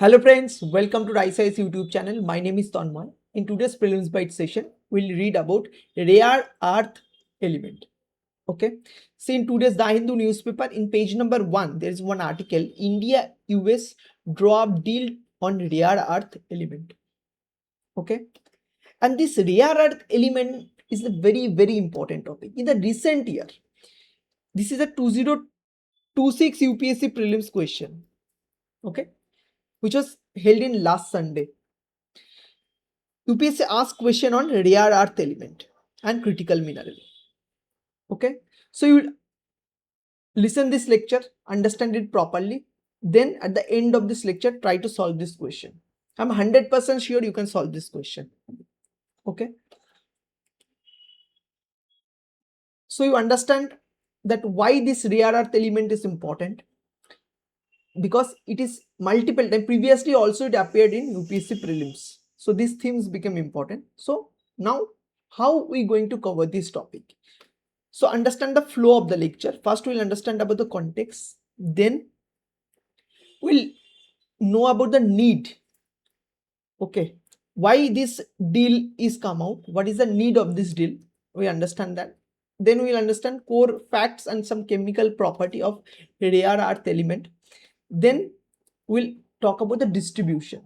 Hello friends, welcome to REEs YouTube channel. My name is Tanmay. In today's prelims bite session, we'll read about rare earth element. Okay. See, in today's The Hindu newspaper, in page number 1, there is one article, India US draw up deal on rare earth element. Okay. And this rare earth element is a very important topic. In the recent year, this is a 2026 UPSC prelims question. Okay, which was held in last Sunday. UPSC asked question on rare earth element and critical mineral. Okay, so you listen this lecture, understand it properly. Then at the end of this lecture, try to solve this question. I'm 100% sure you can solve this question. Okay. So you understand that why this rare earth element is important, because it is multiple times. Previously also it appeared in UPSC prelims. So these themes become important. So now how we going to cover this topic? So understand the flow of the lecture. First we'll understand about the context. Then we'll know about the need. Okay. Why this deal is come out? What is the need of this deal? We understand that. Then we'll understand core facts and some chemical property of rare earth element. Then we'll talk about the distribution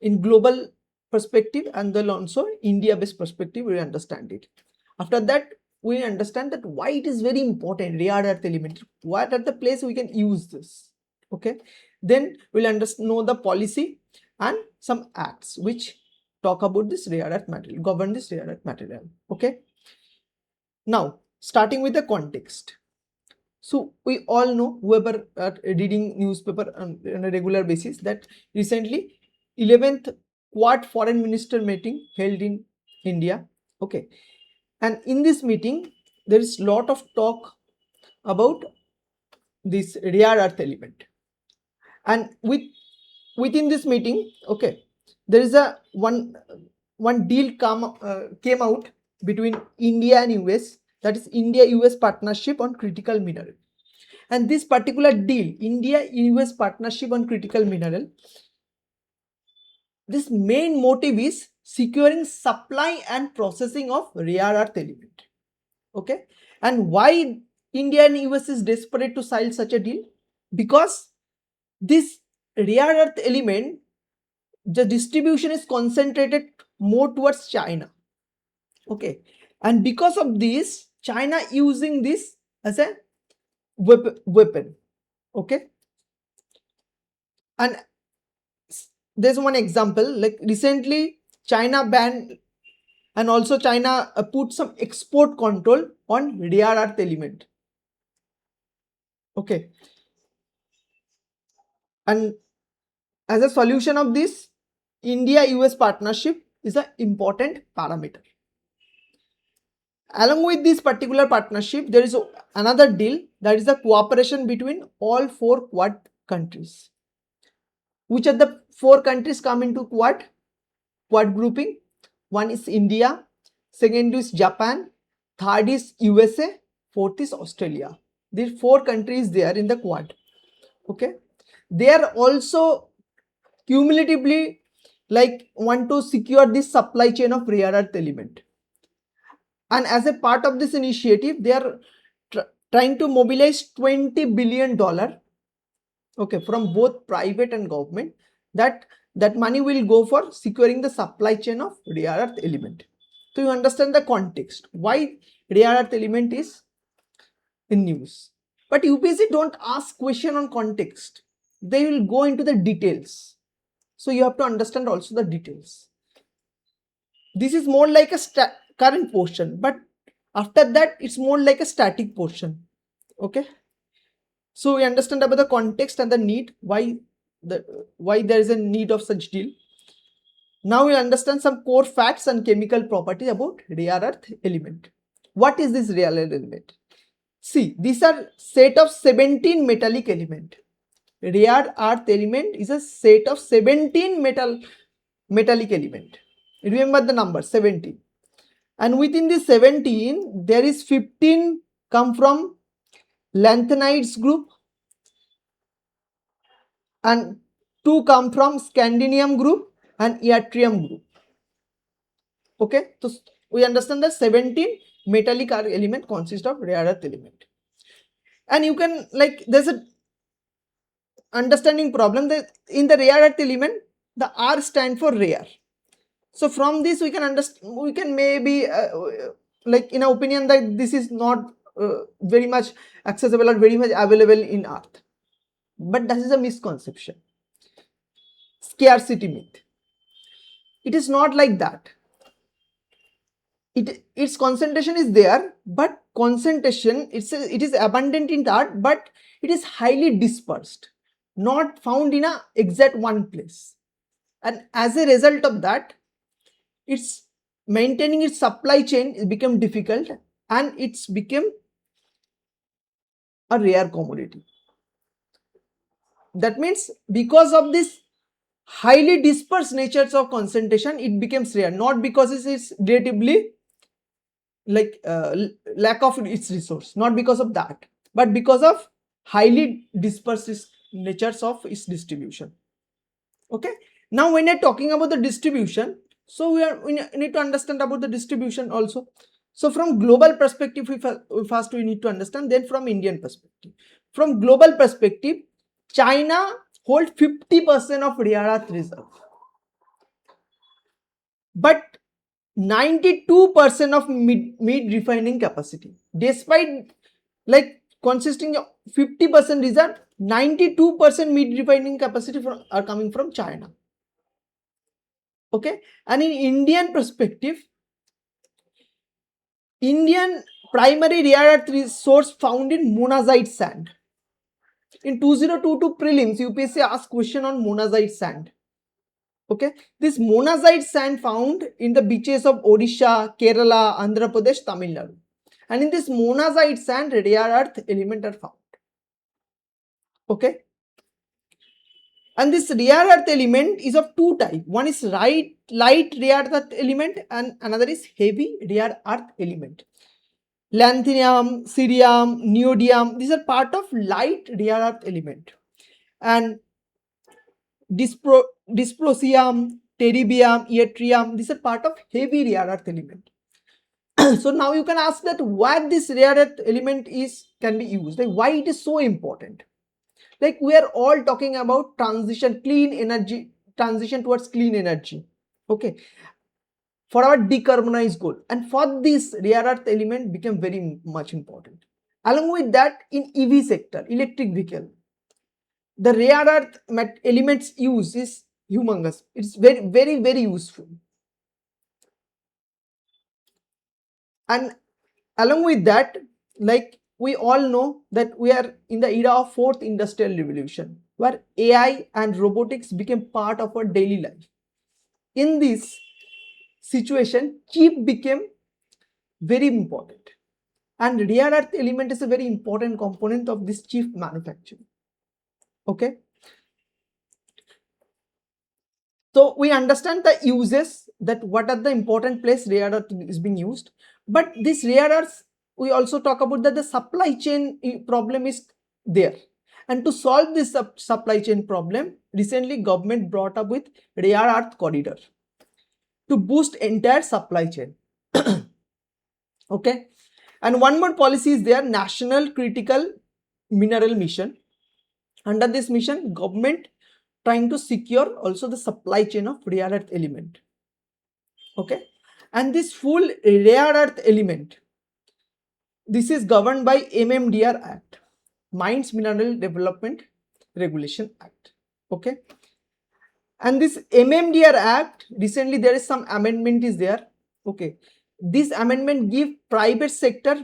in global perspective, and then also India based perspective. We understand it. After that, we understand that why it is very important, rare earth element. What are the place we can use this? Okay. Then we'll know the policy and some acts which talk about this rare earth material, govern this rare earth material. Okay. Now, starting with the context. So we all know, whoever are reading newspaper on a regular basis, that recently 11th Quad Foreign Minister meeting held in India. Okay. And in this meeting, there is lot of talk about this rare earth element. And within this meeting, okay, there is a one deal came out between India and US, that is India-US partnership on critical mineral. And this particular deal, India-US partnership on critical mineral, this main motive is securing supply and processing of rare earth element. Okay. And why India and US is desperate to sign such a deal? Because this rare earth element, the distribution is concentrated more towards China. Okay. And because of this, China using this as a weapon. Okay. And there's one example, like recently China banned, and also China put some export control on rare earth element. Okay. And as a solution of this, India-US partnership is an important parameter. Along with this particular partnership, there is another deal, that is the cooperation between all 4 Quad countries. Which are the 4 countries come into Quad grouping? One is India, second is Japan, third is USA, fourth is Australia. These 4 countries there in the Quad. Okay. They are also cumulatively like want to secure this supply chain of rare earth element. And as a part of this initiative, they are trying to mobilize $20 billion, okay, from both private and government. That money will go for securing the supply chain of rare earth element. So you understand the context, why rare earth element is in news. But UPSC don't ask question on context. They will go into the details. So you have to understand also the details. This is more like a current portion, but after that it's more like a static portion. Okay. So we understand about the context and the need, why there is a need of such deal. Now we understand some core facts and chemical properties about rare earth element. What is this rare earth element? See, these are set of 17 metallic element. Rare earth element is a set of 17 metallic element. Remember the number 17. And within this 17, there is 15 come from lanthanides group, and 2 come from scandium group and yttrium group. Okay, so we understand that 17 metallic element consist of rare earth element. And you can, like, there's a understanding problem that in the rare earth element the R stand for rare. So from this we can understand, we can maybe like in our opinion that this is not very much accessible or very much available in earth, but that is a misconception, scarcity myth. It is not like that. Its concentration is there, but concentration it is abundant in earth, but it is highly dispersed, not found in a exact one place, and as a result of that, it's maintaining its supply chain become difficult and it's become a rare commodity. That means because of this highly dispersed natures of concentration, it becomes rare, not because it is relatively like lack of its resource, not because of that, but because of highly dispersed natures of its distribution. Okay, now when you're talking about the distribution, so we need to understand about the distribution also. So from global perspective, first we need to understand, then from Indian perspective. From global perspective, China holds 50% of rare earth reserve, but 92% of mid refining capacity. Despite like consisting of 50% reserve, 92% mid refining capacity are coming from China. Okay, and in Indian perspective, Indian primary rare earth resource found in monazite sand. In 2022 prelims, UPSC asked question on monazite sand. Okay, this monazite sand found in the beaches of Odisha, Kerala, Andhra Pradesh, Tamil Nadu, and in this monazite sand, rare earth element are found. Okay, and this rare earth element is of two types. One is light rare earth element and another is heavy rare earth element. Lanthanum, cerium, neodymium, these are part of light rare earth element, and dysprosium, terbium, yttrium, these are part of heavy rare earth element. So now you can ask that why this rare earth element can be used, like why it is so important. Like we are all talking about clean energy transition towards clean energy, okay, for our decarbonized goal, and for this rare earth element became very much important. Along with that, in EV sector, electric vehicle, the rare earth elements used is humongous. It's very useful. And along with that, like we all know that we are in the era of fourth industrial revolution, where AI and robotics became part of our daily life. In this situation, chip became very important, and rare earth element is a very important component of this chip manufacturing. Okay, so we understand the uses, that what are the important place rare earth is being used, but this rare earths, we also talk about that the supply chain problem is there, and to solve this supply chain problem, recently government brought up with rare earth corridor to boost entire supply chain. Okay, and one more policy is there, national critical mineral mission. Under this mission, government trying to secure also the supply chain of rare earth element. Okay, and this full rare earth element, this is governed by MMDR Act, Mines Mineral Development Regulation Act. Okay, and this MMDR Act, recently there is some amendment is there. Okay, this amendment give private sector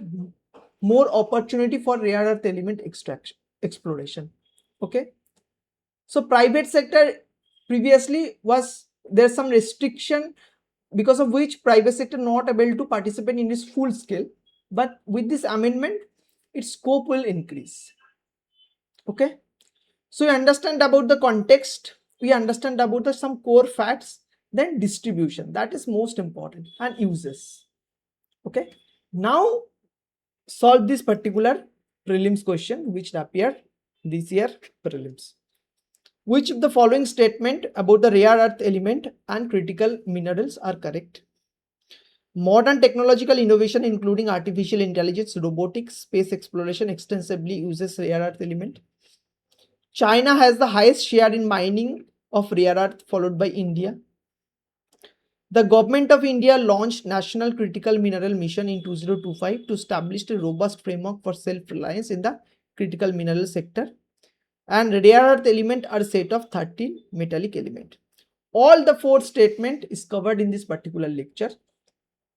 more opportunity for rare earth element extraction exploration. Okay, so private sector previously was there's some restriction, because of which private sector not able to participate in this full scale, but with this amendment its scope will increase. Okay, so we understand about the context, we understand about some core facts, then distribution, that is most important, and uses. Okay, now solve this particular prelims question which appeared this year prelims. Which of the following statement about the rare earth element and critical minerals are correct? Modern technological innovation, including artificial intelligence, robotics, space exploration, extensively uses rare earth element. China has the highest share in mining of rare earth, followed by India. The government of India launched National Critical Mineral Mission in 2025 to establish a robust framework for self-reliance in the critical mineral sector. And rare earth element are a set of 13 metallic element. All the four statement is covered in this particular lecture.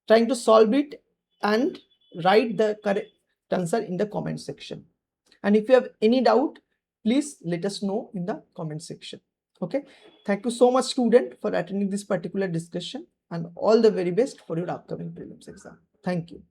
Trying to solve it and write the correct answer in the comment section. And if you have any doubt, please let us know in the comment section. Okay. Thank you so much, student, for attending this particular discussion, and all the very best for your upcoming prelims exam. Thank you.